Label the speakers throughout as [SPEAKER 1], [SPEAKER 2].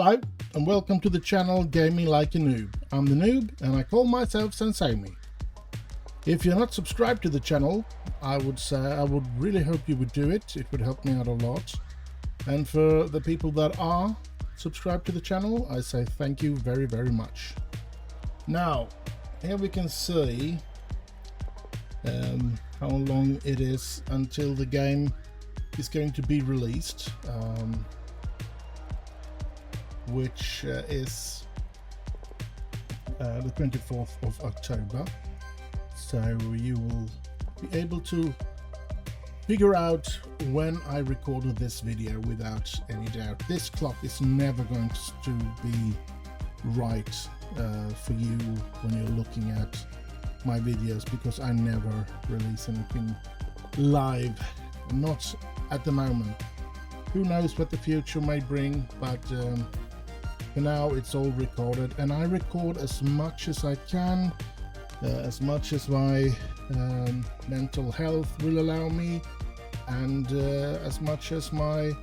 [SPEAKER 1] Hello and welcome to the channel Gaming Like a Noob. I'm the noob and I call myself Sensei. If you're not subscribed to the channel, I would really hope you would do it. It would help me out a lot. And for the people that are subscribed to the channel, I say thank you very, very much. Now, here we can see how long it is until the game is going to be released, which is the 24th of October. So you will be able to figure out when I recorded this video without any doubt. This clock is never going to be right for you when you're looking at my videos, because I never release anything live, not at the moment. Who knows what the future may bring, but for now it's all recorded, and I record as much as I can, as much as my mental health will allow me, and as much as my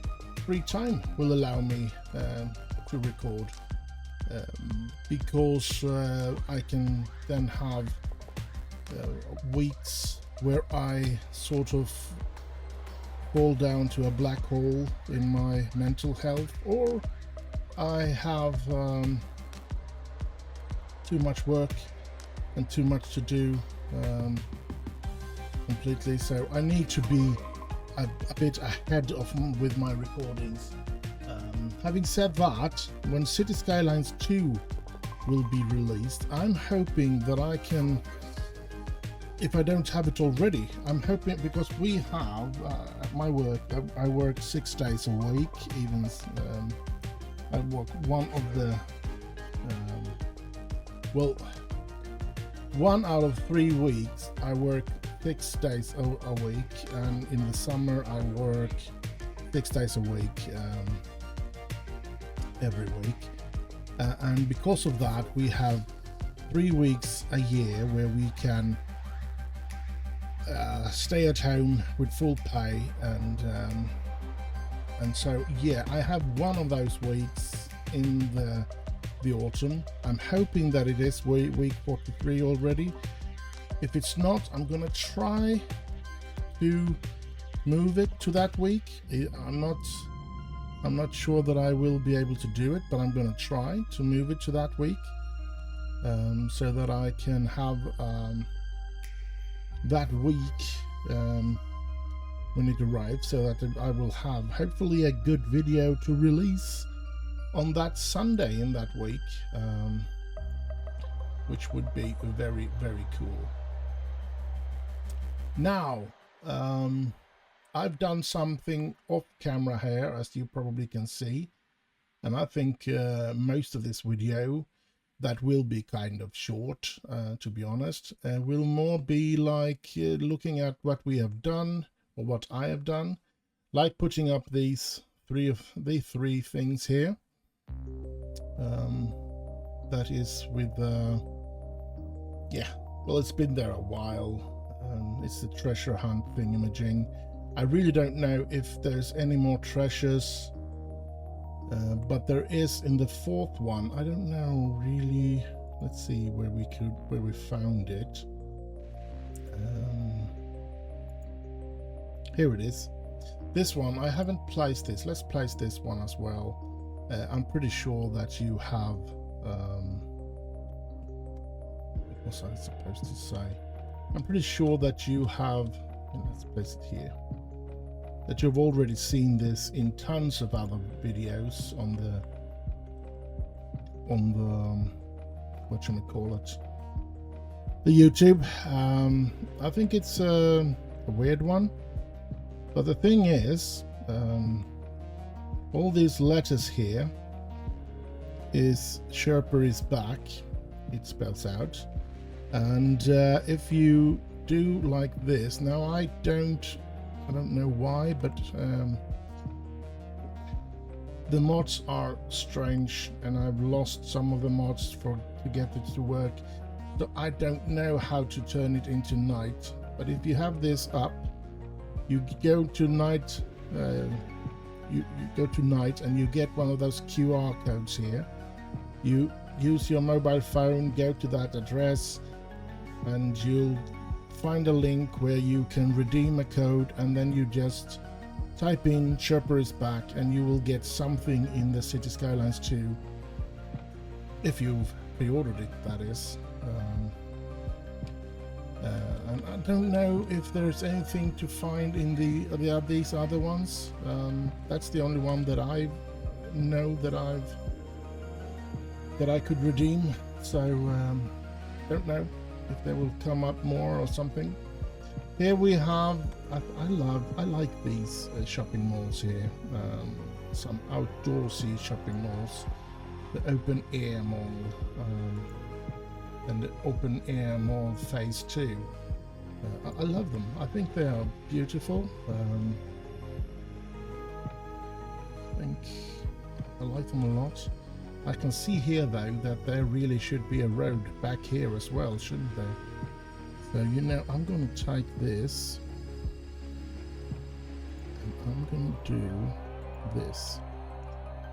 [SPEAKER 1] free time will allow me to record, because I can then have weeks where I sort of fall down to a black hole in my mental health, or I have too much work and too much to do completely, so I need to be a bit ahead of with my recordings. Having said that, when City Skylines 2 will be released, I'm hoping that I can, if I don't have it already, I'm hoping, because we have at my work, I work 6 days a week, even I work one out of 3 weeks I work 6 days a week, and in the summer I work 6 days a week every week, and because of that we have 3 weeks a year where we can stay at home with full pay, and so yeah, I have one of those weeks in the autumn. I'm hoping that it is week 43 already. If it's not, I'm gonna try to move it to that week. I'm not sure that I will be able to do it, but I'm gonna try to move it to that week, so that I can have that week when it arrives, so that I will have hopefully a good video to release on that Sunday in that week, which would be very, very cool. Now, I've done something off camera here, as you probably can see, and I think most of this video, that will be kind of short, to be honest, will more be like looking at what we have done, or what I have done, like putting up these three things here. That is with yeah, well, it's been there a while. It's the treasure hunt thingamajig. I really don't know if there's any more treasures, but there is in the 4th one. I don't know really. Let's see where we found it. Here it is. This one, I haven't placed this. Let's place this one as well. I'm pretty sure that you have, what was I supposed to say? I'm pretty sure that you have, let's place it here, that you've already seen this in tons of other videos on the whatchamacallit, the YouTube. I think it's a weird one, but the thing is, all these letters here is Sherpa is back, it spells out, and if you do like this, now I don't know why, but the mods are strange, and I've lost some of the mods to get it to work, so I don't know how to turn it into night. But if you have this up, you go to night you go to night and you get one of those QR codes here. You use your mobile phone, go to that address, and you'll find a link where you can redeem a code, and then you just type in Chirper is back and you will get something in the City Skylines 2 if you've pre-ordered it, that is. And I don't know if there's anything to find in these other ones. That's the only one that I know that I could redeem. So don't know if there will come up more or something. Here we have, I like these shopping malls here. Some outdoorsy shopping malls. The open air mall. And the open air mall phase 2. I love them. I think they are beautiful. I think I like them a lot. I can see here though that there really should be a road back here as well, shouldn't there? So you know, I'm going to take this and I'm going to do this.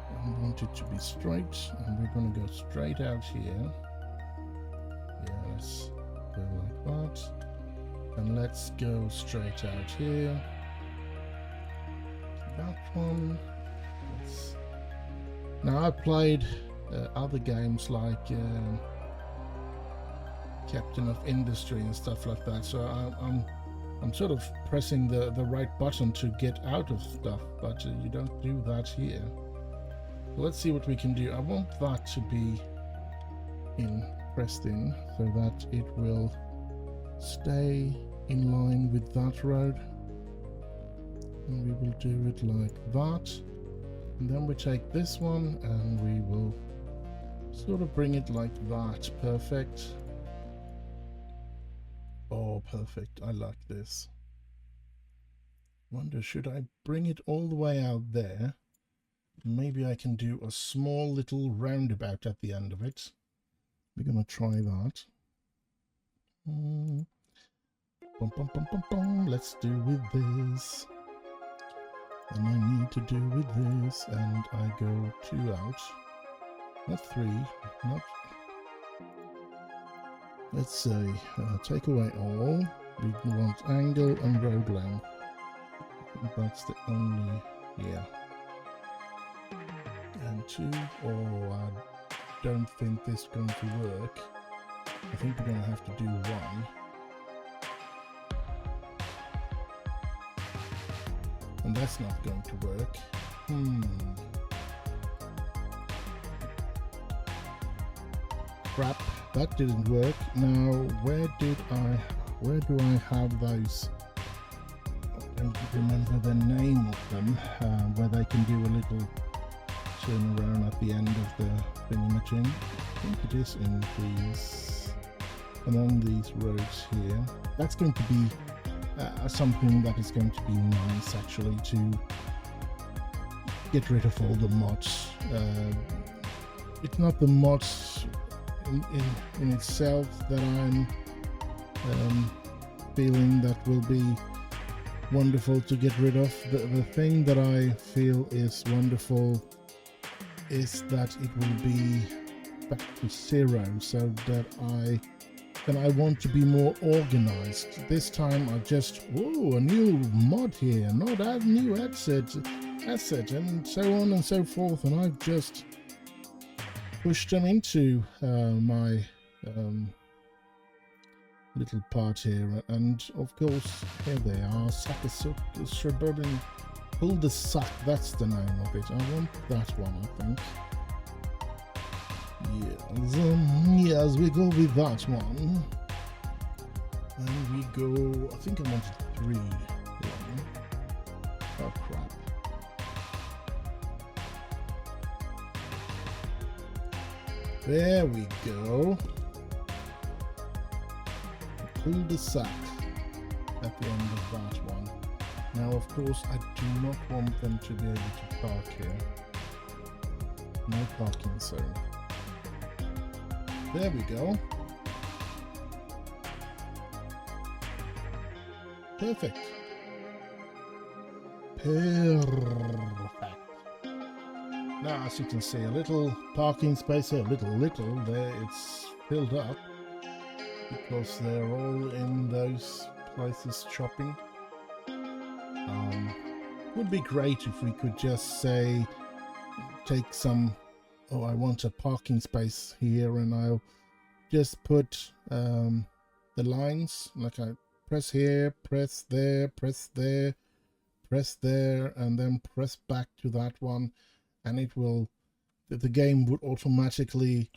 [SPEAKER 1] I want it to be straight, and we're going to go straight out here. Yes, go like that, and let's go straight out here. That one. Now I played other games like Captain of Industry and stuff like that, so I'm sort of pressing the right button to get out of stuff, but you don't do that here. So let's see what we can do. I want that to be pressed in so that it will stay in line with that road, and we will do it like that, and then we take this one and we will sort of bring it like that. Perfect. Oh, perfect. I like this. Wonder, should I bring it all the way out there? Maybe I can do a small little roundabout at the end of it. We're gonna try that. Bum, bum, bum, bum, bum. Let's do with this. And I need to do with this, and I go 2 out. Not 3, not... Let's say, take away all. We want angle and road length. That's the only... yeah. And 2, oh, I don't think this is going to work. I think we're going to have to do 1. And that's not going to work. Crap, that didn't work. Now, where do I have those? I don't remember the name of them, where they can do a little turn around at the end of the thingamajig. I think it is in these, along these roads here. That's going to be something that is going to be nice actually, to get rid of all the mods. It's not the mods in itself that I'm feeling that will be wonderful to get rid of. The thing that I feel is wonderful is that it will be back to 0, so that I want to be more organized. This time I just, whoa, a new mod here, not a new asset, and so on and so forth, and I've just pushed them into my little part here, and of course here they are. Suburban cul-de-sac, that's the name of it. I want that one, I think. Yes, we go with that one. And we go, I think I wanted 3. Oh crap. There we go. Cul-de-sac at the end of that one. Now, of course, I do not want them to be able to park here. No parking zone. There we go. Perfect. Perfect. Now, as you can see, a little parking space here, little there, it's filled up because they're all in those places shopping. Would be great if we could just say, take some, oh, I want a parking space here, and I'll just put the lines, like I press here, press there, press there, press there, and then press back to that one, and it will, the game would automatically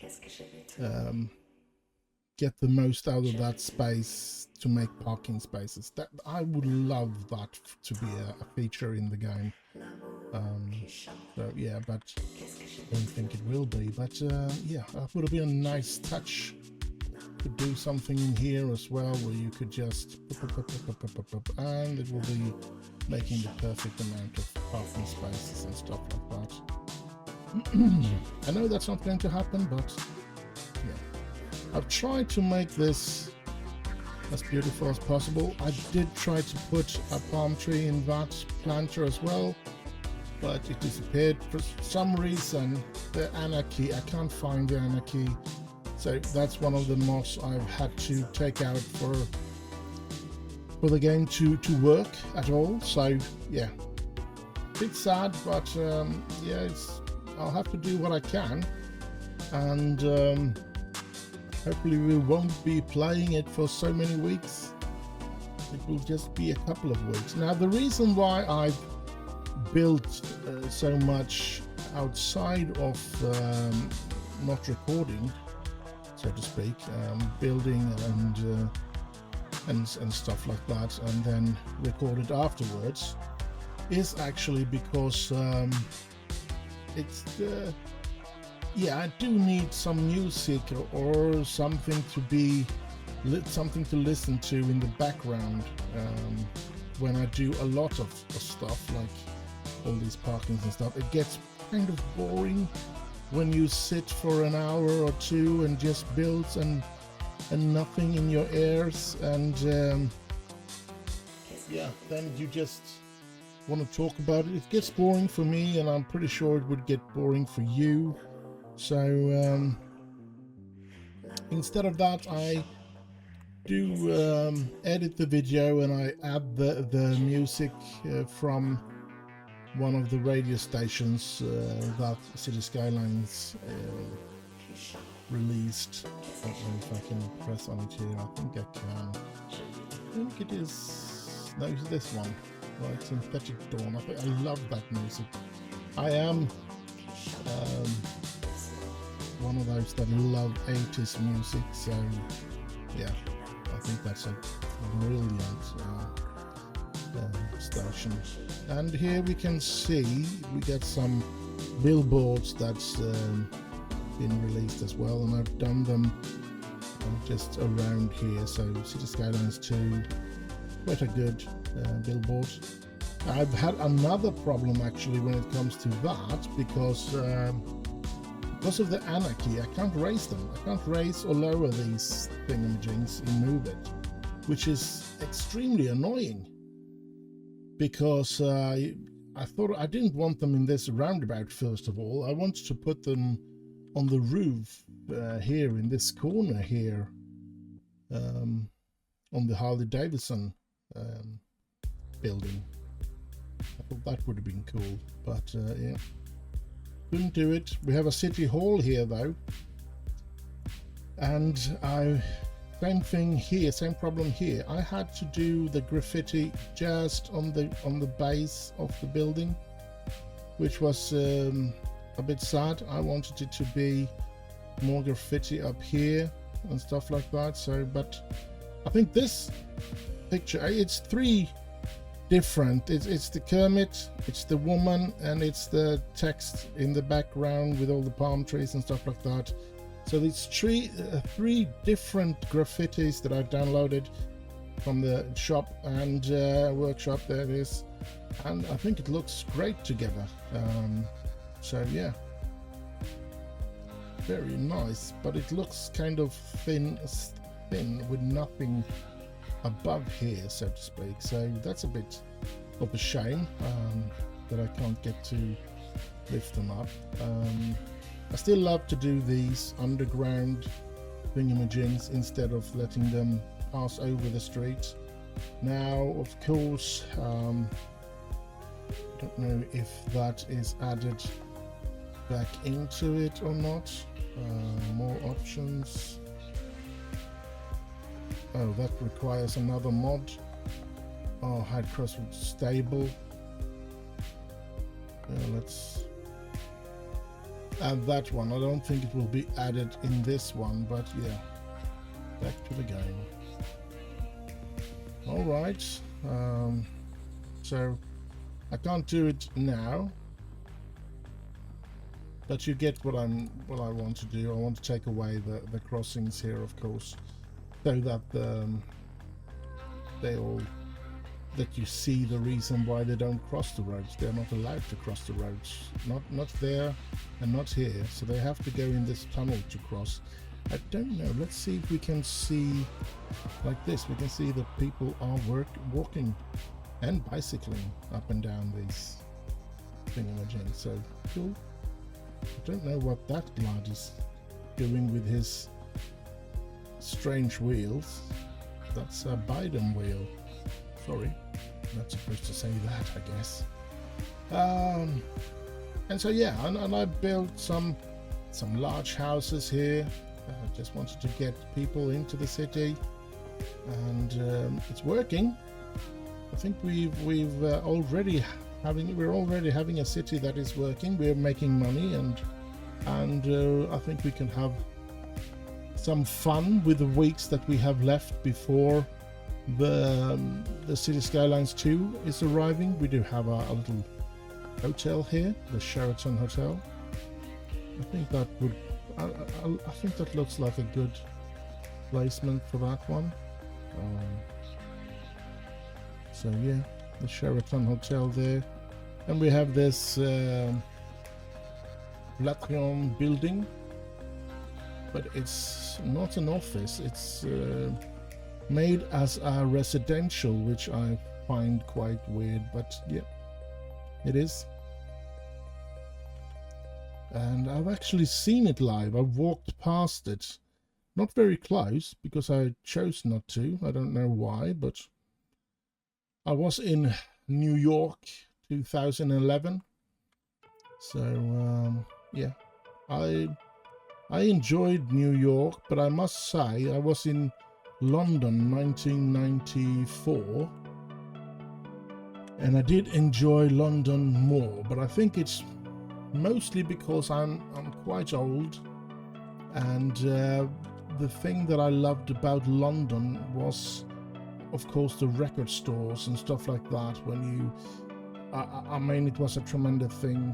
[SPEAKER 1] get the most out of that space to make parking spaces. That I would love that to be a feature in the game. So yeah, but I don't think it will be. But yeah, that would have been a nice touch. Could do something in here as well, where you could just and it will be making the perfect amount of parking spaces and stuff like that. I know that's not going to happen, but yeah, I've tried to make this as beautiful as possible. I did try to put a palm tree in that planter as well, but it disappeared for some reason. The anarchy, I can't find the anarchy, so that's one of the mods I've had to take out for the game to work at all. So yeah, bit sad, but yeah, I'll have to do what I can, and hopefully we won't be playing it for so many weeks. It will just be a couple of weeks. Now, the reason why I've built so much outside of not recording, so to speak, building and stuff like that, and then record it afterwards, is actually because it's yeah, I do need some music or something to be something to listen to in the background when I do a lot of stuff like all these parkings and stuff. It gets kind of boring when you sit for an hour or two and just build and nothing in your ears, and yeah, then you just want to talk about it. It gets boring for me, and I'm pretty sure it would get boring for you. So instead of that, I do edit the video, and I add the music from one of the radio stations that City Skylines released. I don't know if I can press on it here. I think I can. I think it is. No, it's this one. Right, Synthetic Dawn. I love that music. I am one of those that love 80s music, so yeah, I think that's a brilliant station. And here we can see we get some billboards that's been released as well, and I've done them just around here. So City Skylines 2, quite a good billboard. I've had another problem actually when it comes to that, because of the anarchy, I can't raise them. I can't raise or lower these thingamajigs in Move It, which is extremely annoying, because I thought I didn't want them in this roundabout. First of all, I wanted to put them on the roof here in this corner here, on the Harley Davidson building. I thought that would have been cool, but yeah, couldn't do it. We have a city hall here though, and same thing here, same problem here. I had to do the graffiti just on the base of the building, which was a bit sad. I wanted it to be more graffiti up here and stuff like that. So, but I think this picture, it's three different. It's the Kermit, it's the woman, and it's the text in the background with all the palm trees and stuff like that. So it's three different graffitis that I've downloaded from the shop and workshop. There it is, and I think it looks great together. So yeah, very nice, but it looks kind of thin with nothing above here, so to speak. So that's a bit of a shame that I can't get to lift them up. I still love to do these underground thingamajigs instead of letting them pass over the streets. Now, of course, I don't know if that is added back into it or not. More options. Oh, that requires another mod. Oh, hide crossword stable. Let's add that one. I don't think it will be added in this one, but yeah, back to the game. All right, so I can't do it now, but you get what I want to do. I want to take away the crossings here, of course, so that that you see the reason why they don't cross the roads. They're not allowed to cross the roads, not there and not here, so they have to go in this tunnel to cross. I don't know, let's see if we can see like this. We can see that people are walking and bicycling up and down these thingamajigs, so cool. I don't know what that lad is doing with his strange wheels. That's a Biden wheel. Sorry, not supposed to say that, I guess. And so yeah, and I built some large houses here. I just wanted to get people into the city, and it's working. I think we're already having a city that is working. We're making money, and I think we can have some fun with the weeks that we have left before the City Skylines 2 is arriving. We do have a little hotel here, the Sheraton Hotel. I think that would I think that looks like a good placement for that one. So yeah, the Sheraton Hotel there, and we have this Latrion building, but it's not an office. It's made as a residential, which I find quite weird, but yeah, it is. And I've actually seen it live. I've walked past it, not very close because I chose not to. I don't know why, but I was in New York 2011, so yeah, I enjoyed New York, but I must say I was in London 1994, and I did enjoy London more, but I think it's mostly because I'm quite old, and the thing that I loved about London was, of course, the record stores and stuff like that. When you I mean, it was a tremendous thing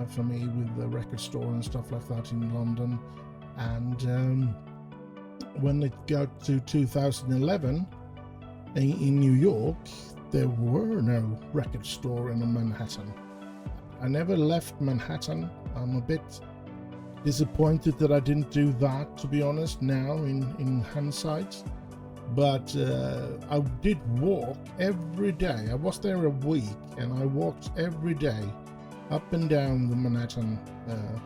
[SPEAKER 1] for me with the record store and stuff like that in London. And when it got to 2011 in New York, there were no record store in Manhattan. I never left Manhattan. I'm a bit disappointed that I didn't do that, to be honest, now in hindsight. But I did walk every day. I was there a week, and I walked every day up and down the Manhattan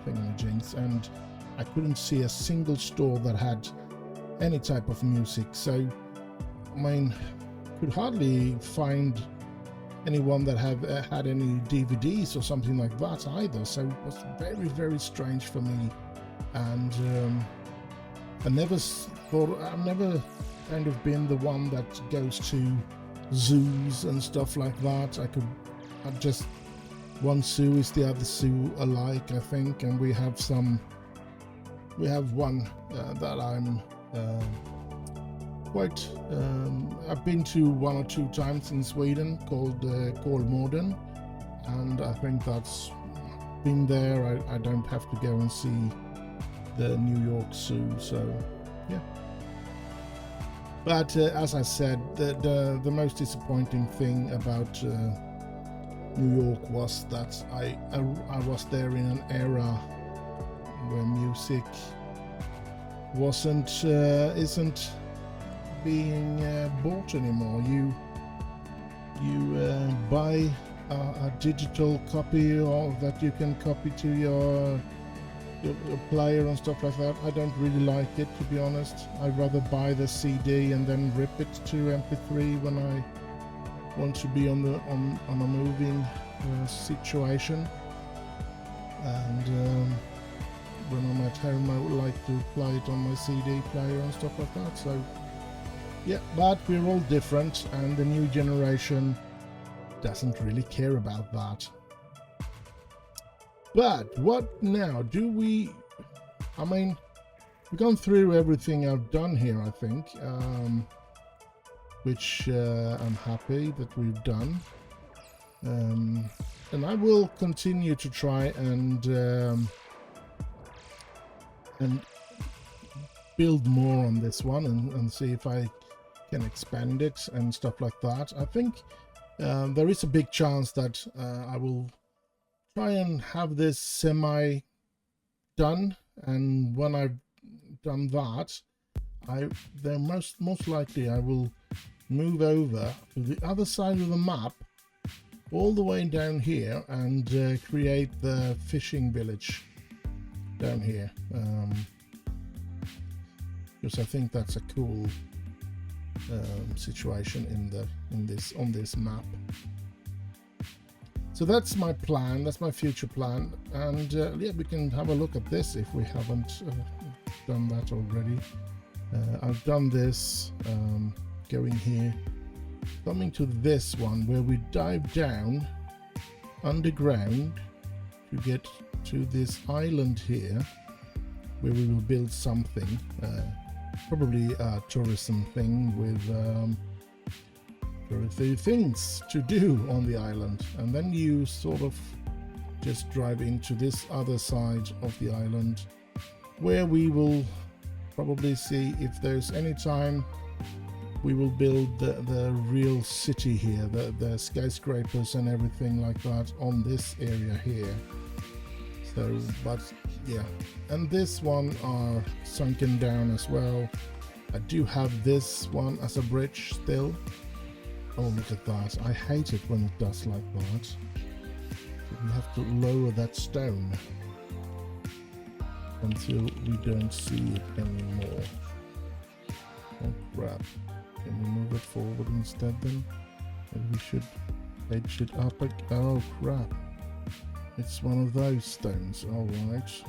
[SPEAKER 1] thingamajigs, and I couldn't see a single store that had any type of music. So, I mean, could hardly find anyone that had any DVDs or something like that either. So it was very, very strange for me. And I never thought, I've never kind of been the one that goes to zoos and stuff like that. I've just, one zoo is the other zoo alike, I think, and we have one that I'm I've been to 1 or 2 times in Sweden, called Kolmården, and I think that's been there. I don't have to go and see the New York Zoo, so yeah. But as I said, the most disappointing thing about New York was that I was there in an era where music isn't being bought anymore. you buy a digital copy or that you can copy to your player and stuff like that. I don't really like it, to be honest. I'd rather buy the CD and then rip it to MP3 when I want to be on a moving situation. And when I'm at home, I would like to play it on my CD player and stuff like that. So yeah, but we're all different, and the new generation doesn't really care about that. But what now? I mean, we've gone through everything I've done here, I think, which I'm happy that we've done. And I will continue to try and build more on this one and see if I can expand it and stuff like that. I think there is a big chance that I will try and have this semi done, and when I've done that, then most likely I will move over to the other side of the map, all the way down here, and create the fishing village down here, because I think that's a cool situation on this map. So that's my plan, that's my future plan, and yeah, we can have a look at this if we haven't done that already. I've done this, going here, coming to this one where we dive down underground to get to this island here, where we will build something, probably a tourism thing with touristy things to do on the island, and then you sort of just drive into this other side of the island, where we will probably see if there's any time we will build the real city here, the skyscrapers and everything like that on this area here. So, but yeah, and this one are sunken down as well. I do have this one as a bridge still. Oh, look at that. I hate it when it does like that. We have to lower that stone until we don't see it anymore. Oh crap. Can we move it forward instead then? Maybe we should edge it up. Oh crap. It's one of those stones. Alright.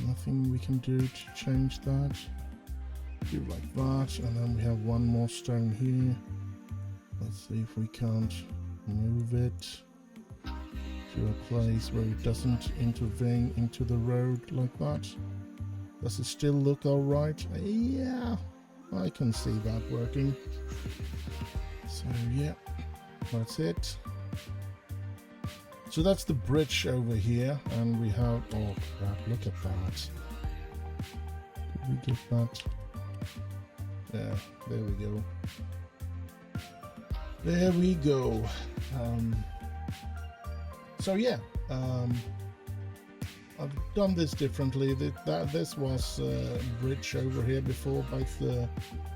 [SPEAKER 1] Nothing we can do to change that. Do like that, and then we have one more stone here. Let's see if we can't move it to a place where it doesn't intervene into the road like that. Does it still look alright? Yeah, I can see that working. So yeah, that's it. So that's the bridge over here, and we have, oh crap, look at that. Did we get that? Yeah, there we go. There we go. So yeah, I've done this differently. This was a bridge over here before, both the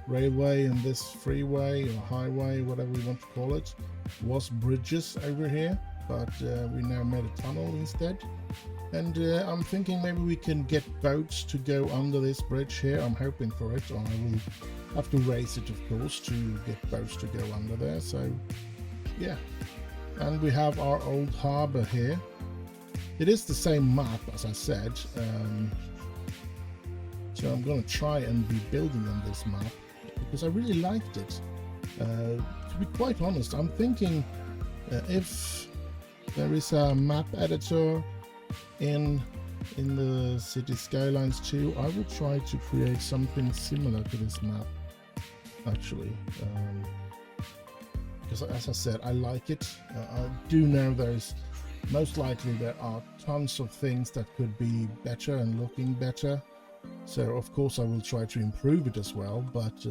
[SPEAKER 1] railway and this freeway or highway, whatever we want to call it, was bridges over here, but we now made a tunnel instead. And I'm thinking maybe we can get boats to go under this bridge here. I'm hoping for it, or I will have to raise it, of course, to get boats to go under there. So yeah, and we have our old harbor here. It is the same map, as I said, so I'm going to try and be building on this map because I really liked it. To be quite honest, I'm thinking if there is a map editor in the City Skylines 2, I will try to create something similar to this map, actually, because as I said, I like it. I do know there's most likely there are tons of things that could be better and looking better, so of course I will try to improve it as well, but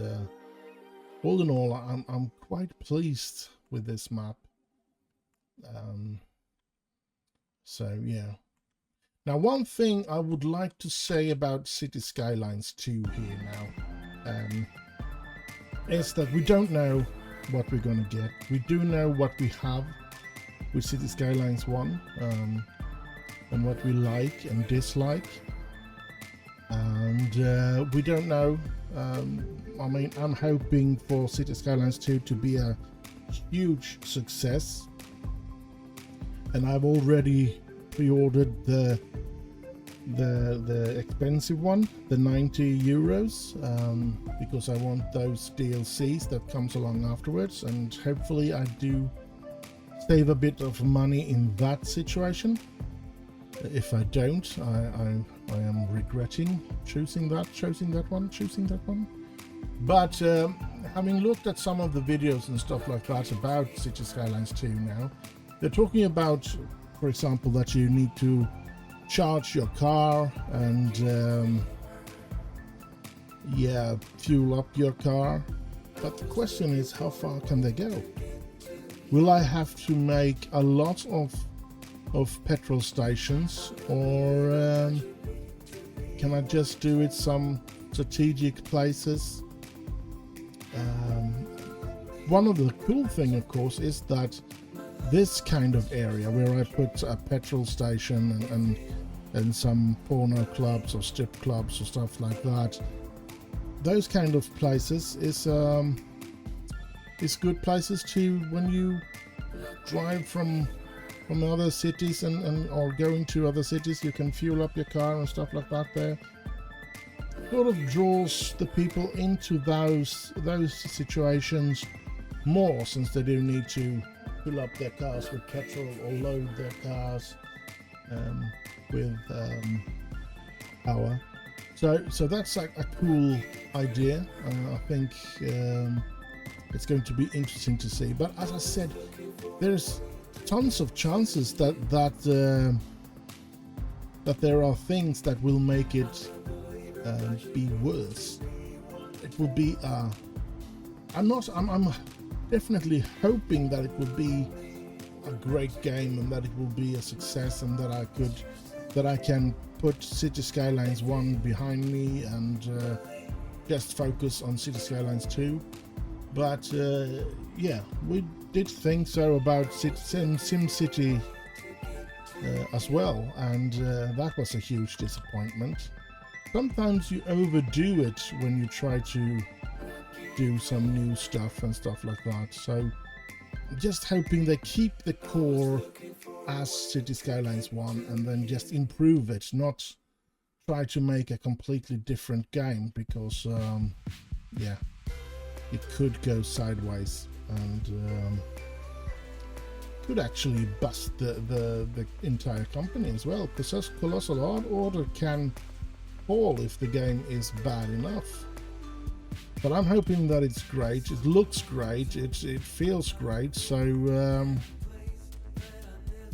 [SPEAKER 1] all in all, I'm quite pleased with this map. So yeah. Now, one thing I would like to say about City Skylines 2 here now is that we don't know what we're going to get. We do know what we have with City Skylines 1, and what we like and dislike, and we don't know. I mean, I'm hoping for City Skylines 2 to be a huge success, and I've already pre-ordered the expensive one, the 90 euros, because I want those DLCs that comes along afterwards, and hopefully I do save a bit of money in that situation. If I don't, I am regretting choosing that one. But having looked at some of the videos and stuff like that about City Skylines 2 now, they're talking about, for example, that you need to charge your car and yeah, fuel up your car. But the question is, how far can they go? Will I have to make a lot of petrol stations, or can I just do it some strategic places? One of the cool thing, of course, is that this kind of area where I put a petrol station and some porno clubs or strip clubs or stuff like that, those kind of places is good places to, when you drive from other cities and or going to other cities, you can fuel up your car and stuff like that there. Sort of draws the people into those situations more, since they do need to fill up their cars with petrol or load their cars with power. So that's like a cool idea. I think it's going to be interesting to see. But as I said, there's tons of chances that there are things that will make it be worse. It will be I'm definitely hoping that it will be a great game and that it will be a success, and that I can put City Skylines 1 behind me and just focus on City Skylines 2. But yeah, we did think so about SimCity as well, and that was a huge disappointment. Sometimes you overdo it when you try to do some new stuff and stuff like that. So just hoping they keep the core as City Skylines 1 and then just improve it, not try to make a completely different game, because yeah, it could go sideways and could actually bust the entire company as well, because Colossal Order can fall if the game is bad enough. But I'm hoping that it's great. It looks great. It feels great. So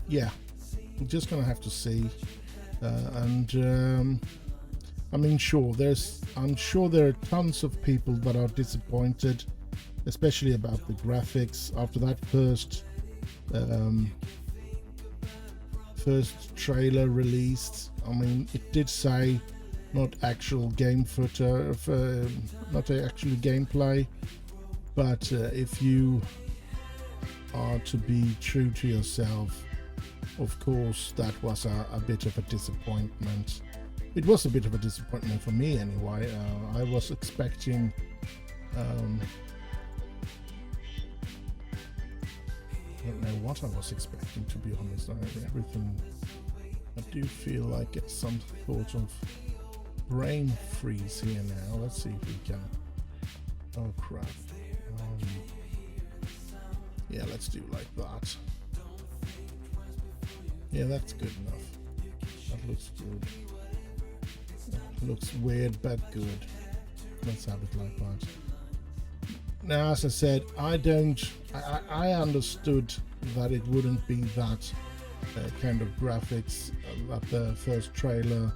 [SPEAKER 1] yeah, we're just gonna have to see. And I mean, I'm sure there are tons of people that are disappointed, especially about the graphics after that first trailer released. I mean, it did say not actual game footage, not actually gameplay, but if you are to be true to yourself, of course that was a bit of a disappointment. It was a bit of a disappointment for me anyway. I was expecting I don't know what I was expecting, to be honest. I do feel like it's some sort of brain freeze here now. Let's see if we can. Oh crap. Yeah, let's do like that. Yeah, that's good enough. That looks good. That looks weird but good. Let's have it like that. Now, as I said, I understood that it wouldn't be that kind of graphics that the first trailer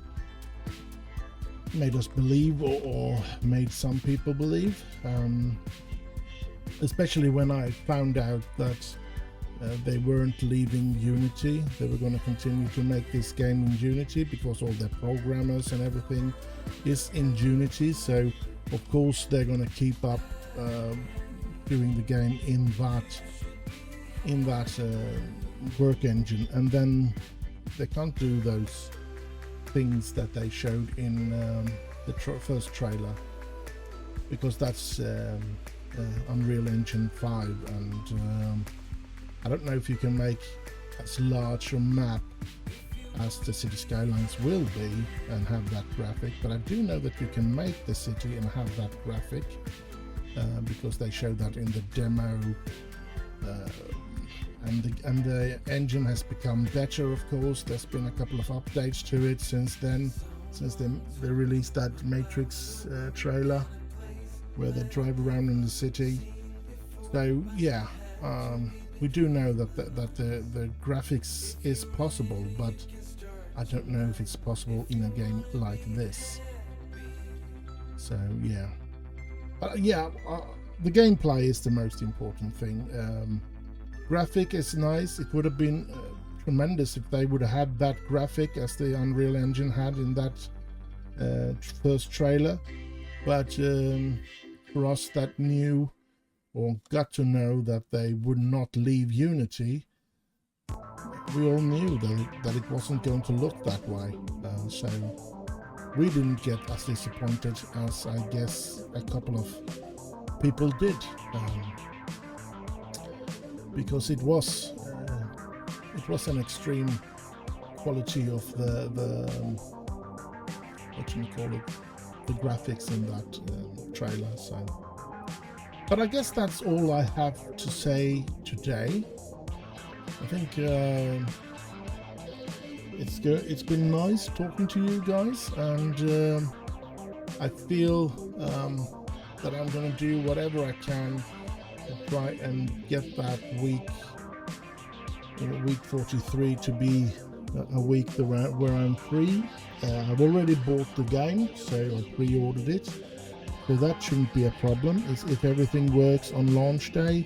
[SPEAKER 1] made us believe, or made some people believe, especially when I found out that they weren't leaving Unity. They were going to continue to make this game in Unity, because all their programmers and everything is in Unity. So of course they're going to keep up doing the game in that work engine, and then they can't do those things that they showed in the first trailer, because that's Unreal Engine 5, and I don't know if you can make as large a map as the City Skylines will be and have that graphic, but I do know that you can make the city and have that graphic, because they showed that in the demo, and the engine has become better, of course. There's been a couple of updates to it since then, since they released that Matrix trailer where they drive around in the city. So yeah, we do know that the graphics is possible, but I don't know if it's possible in a game like this. So yeah, the gameplay is the most important thing. Graphic is nice. It would have been tremendous if they would have had that graphic as the Unreal Engine had in that first trailer, but for us that knew or got to know that they would not leave Unity, we all knew that it wasn't going to look that way, so we didn't get as disappointed as I guess a couple of people did, because it was an extreme quality of the what you call it, the graphics in that trailer. So, but I guess that's all I have to say today. I think it's good. It's been nice talking to you guys, and I feel that I'm going to do whatever I can to try and get that week 43 to be a week where I'm free. I've already bought the game, so I pre-ordered it, so that shouldn't be a problem. If everything works on launch day,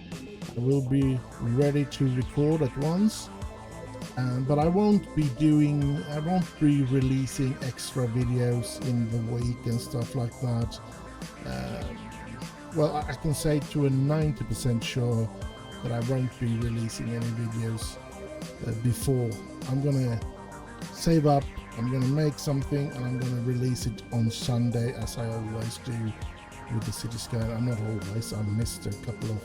[SPEAKER 1] I will be ready to record at once, but I won't be releasing extra videos in the week and stuff like that. Well, I can say to a 90% sure that I won't be releasing any videos before. I'm gonna save up, I'm gonna make something, and I'm gonna release it on Sunday, as I always do with the City Skyline. I'm not always, I missed a couple of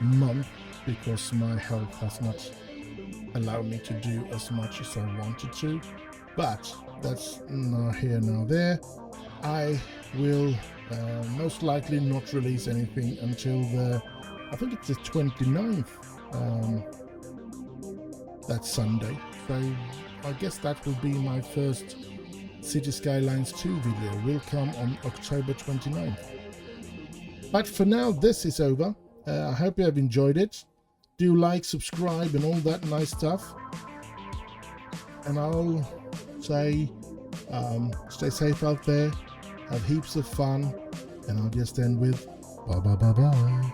[SPEAKER 1] months because my health has not allowed me to do as much as I wanted to, but that's not here nor there. I will most likely not release anything until I think it's the 29th, that Sunday. So I guess that will be my first City Skylines 2 video, will come on October 29th. But for now, this is over. I hope you have enjoyed it. Do like, subscribe, and all that nice stuff. And I'll say, stay safe out there, have heaps of fun, and I'll just end with bye bye bye bye.